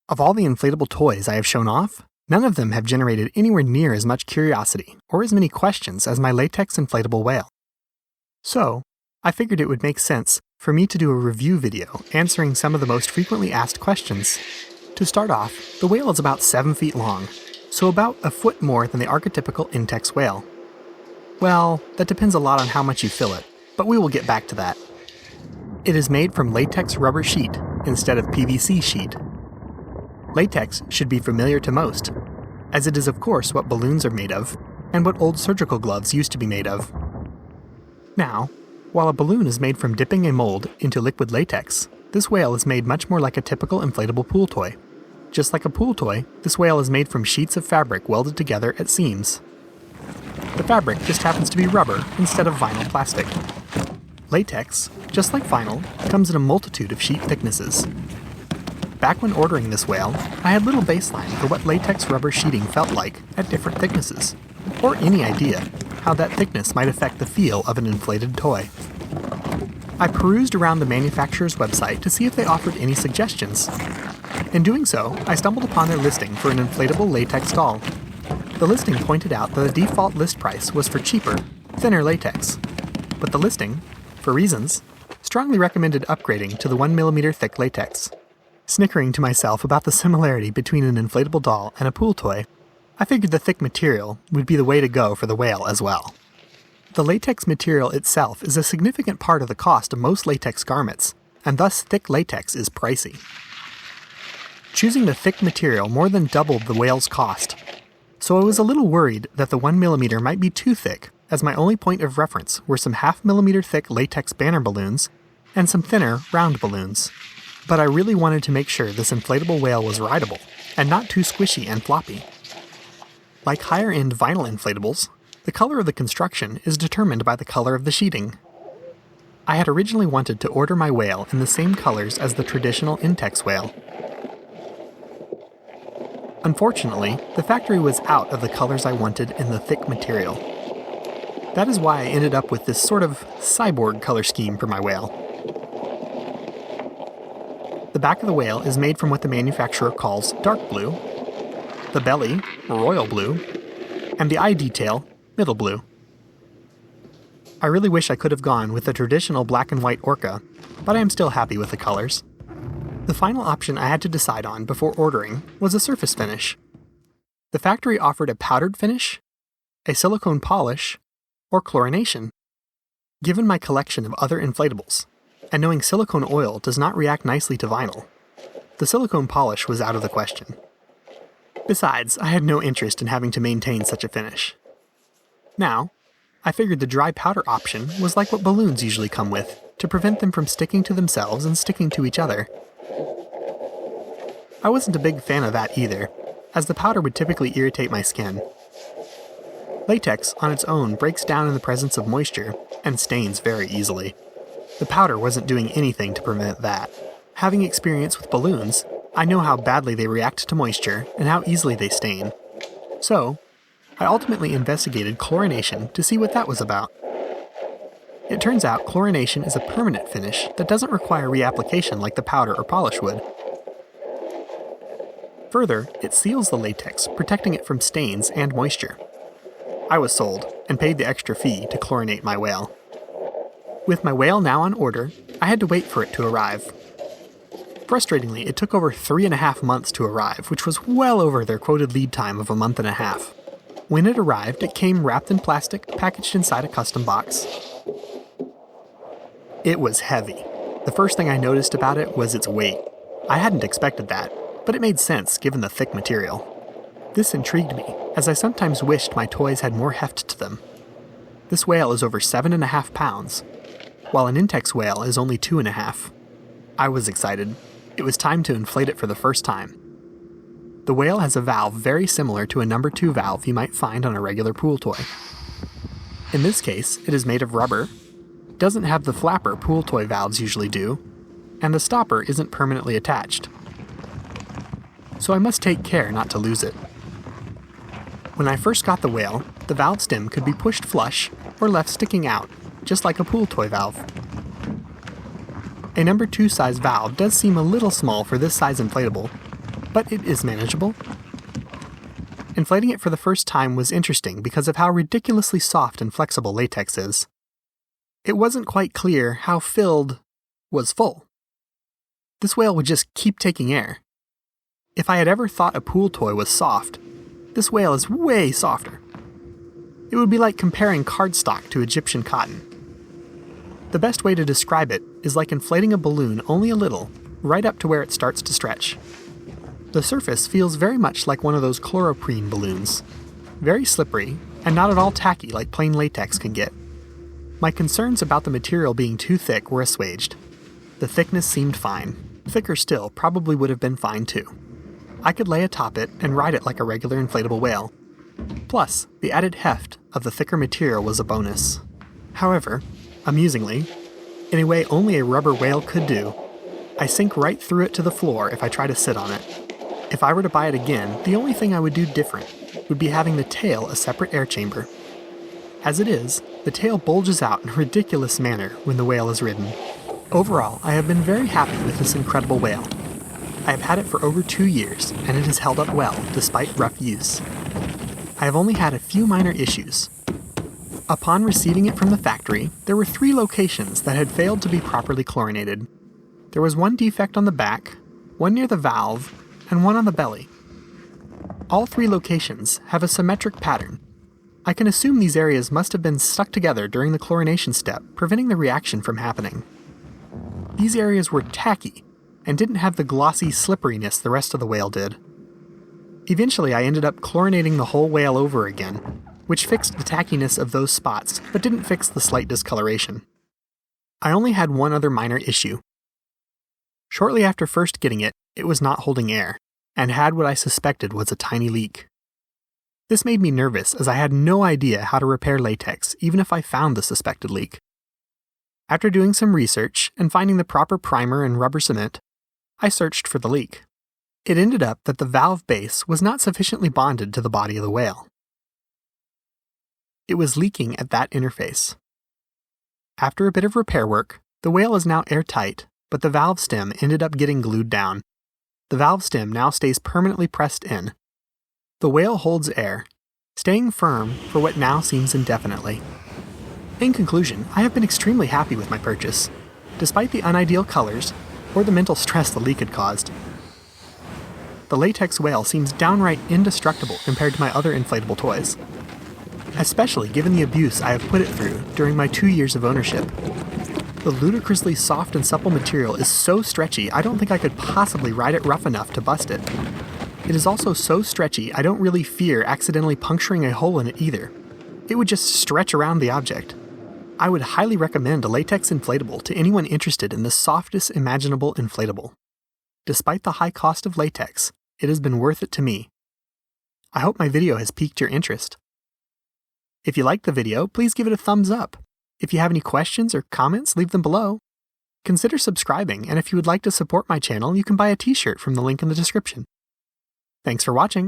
Of all the inflatable toys I have shown off, none of them have generated anywhere near as much curiosity or as many questions as my latex inflatable whale. So, I figured it would make sense for me to do a review video answering some of the most frequently asked questions. To start off, the whale is about 7 feet long, so about a foot more than the archetypical Intex whale. Well, that depends a lot on how much you fill it, but we will get back to that. It is made from latex rubber sheet instead of PVC sheet. Latex should be familiar to most, as it is of course what balloons are made of, and what old surgical gloves used to be made of. Now, while a balloon is made from dipping a mold into liquid latex, this whale is made much more like a typical inflatable pool toy. Just like a pool toy, this whale is made from sheets of fabric welded together at seams. The fabric just happens to be rubber instead of vinyl plastic. Latex, just like vinyl, comes in a multitude of sheet thicknesses. Back when ordering this whale, I had little baseline for what latex rubber sheeting felt like at different thicknesses, or any idea how that thickness might affect the feel of an inflated toy. I perused around the manufacturer's website to see if they offered any suggestions. In doing so, I stumbled upon their listing for an inflatable latex doll. The listing pointed out that the default list price was for cheaper, thinner latex, but the listing, for reasons, strongly recommended upgrading to the 1mm thick latex. Snickering to myself about the similarity between an inflatable doll and a pool toy, I figured the thick material would be the way to go for the whale as well. The latex material itself is a significant part of the cost of most latex garments, and thus thick latex is pricey. Choosing the thick material more than doubled the whale's cost, so I was a little worried that the 1mm might be too thick, as my only point of reference were some 0.5mm thick latex banner balloons and some thinner, round balloons. But I really wanted to make sure this inflatable whale was rideable, and not too squishy and floppy. Like higher-end vinyl inflatables, the color of the construction is determined by the color of the sheeting. I had originally wanted to order my whale in the same colors as the traditional Intex whale. Unfortunately, the factory was out of the colors I wanted in the thick material. That is why I ended up with this sort of cyborg color scheme for my whale. The back of the whale is made from what the manufacturer calls dark blue, the belly, royal blue, and the eye detail, middle blue. I really wish I could have gone with the traditional black and white orca, but I am still happy with the colors. The final option I had to decide on before ordering was a surface finish. The factory offered a powdered finish, a silicone polish, or chlorination. Given my collection of other inflatables, and knowing silicone oil does not react nicely to vinyl, the silicone polish was out of the question. Besides, I had no interest in having to maintain such a finish. Now, I figured the dry powder option was like what balloons usually come with, to prevent them from sticking to themselves and sticking to each other. I wasn't a big fan of that either, as the powder would typically irritate my skin. Latex on its own breaks down in the presence of moisture and stains very easily. The powder wasn't doing anything to prevent that. Having experience with balloons, I know how badly they react to moisture and how easily they stain. So, I ultimately investigated chlorination to see what that was about. It turns out chlorination is a permanent finish that doesn't require reapplication like the powder or polish would. Further, it seals the latex, protecting it from stains and moisture. I was sold, and paid the extra fee to chlorinate my whale. With my whale now on order, I had to wait for it to arrive. Frustratingly, it took over 3.5 months to arrive, which was well over their quoted lead time of a month and a half. When it arrived, it came wrapped in plastic, packaged inside a custom box. It was heavy. The first thing I noticed about it was its weight. I hadn't expected that, but it made sense given the thick material. This intrigued me, as I sometimes wished my toys had more heft to them. This whale is over 7.5 pounds, while an Intex whale is only 2.5. I was excited. It was time to inflate it for the first time. The whale has a valve very similar to a number 2 valve you might find on a regular pool toy. In this case, it is made of rubber, doesn't have the flapper pool toy valves usually do, and the stopper isn't permanently attached. So I must take care not to lose it. When I first got the whale, the valve stem could be pushed flush or left sticking out, just like a pool toy valve. A number 2 size valve does seem a little small for this size inflatable, but it is manageable. Inflating it for the first time was interesting because of how ridiculously soft and flexible latex is. It wasn't quite clear how filled was full. This whale would just keep taking air. If I had ever thought a pool toy was soft, this whale is way softer. It would be like comparing cardstock to Egyptian cotton. The best way to describe it is like inflating a balloon only a little, right up to where it starts to stretch. The surface feels very much like one of those chloroprene balloons. Very slippery, and not at all tacky like plain latex can get. My concerns about the material being too thick were assuaged. The thickness seemed fine. Thicker still probably would have been fine too. I could lay atop it and ride it like a regular inflatable whale. Plus, the added heft of the thicker material was a bonus. However, amusingly, in a way only a rubber whale could do, I sink right through it to the floor if I try to sit on it. If I were to buy it again, the only thing I would do different would be having the tail a separate air chamber. As it is, the tail bulges out in a ridiculous manner when the whale is ridden. Overall, I have been very happy with this incredible whale. I have had it for over 2 years, and it has held up well despite rough use. I have only had a few minor issues. Upon receiving it from the factory, there were 3 locations that had failed to be properly chlorinated. There was one defect on the back, one near the valve, and one on the belly. All 3 locations have a symmetric pattern. I can assume these areas must have been stuck together during the chlorination step, preventing the reaction from happening. These areas were tacky, and didn't have the glossy slipperiness the rest of the whale did. Eventually I ended up chlorinating the whole whale over again, which fixed the tackiness of those spots, but didn't fix the slight discoloration. I only had one other minor issue. Shortly after first getting it, it was not holding air, and had what I suspected was a tiny leak. This made me nervous as I had no idea how to repair latex, even if I found the suspected leak. After doing some research and finding the proper primer and rubber cement, I searched for the leak. It ended up that the valve base was not sufficiently bonded to the body of the whale. It was leaking at that interface. After a bit of repair work, the whale is now airtight, but the valve stem ended up getting glued down. The valve stem now stays permanently pressed in. The whale holds air, staying firm for what now seems indefinitely. In conclusion, I have been extremely happy with my purchase, despite the unideal colors or the mental stress the leak had caused. The latex whale seems downright indestructible compared to my other inflatable toys, especially given the abuse I have put it through during my 2 years of ownership. The ludicrously soft and supple material is so stretchy I don't think I could possibly ride it rough enough to bust it. It is also so stretchy I don't really fear accidentally puncturing a hole in it either. It would just stretch around the object. I would highly recommend a latex inflatable to anyone interested in the softest imaginable inflatable. Despite the high cost of latex, it has been worth it to me. I hope my video has piqued your interest. If you liked the video, please give it a thumbs up. If you have any questions or comments, leave them below. Consider subscribing, and if you would like to support my channel, you can buy a t-shirt from the link in the description. Thanks for watching.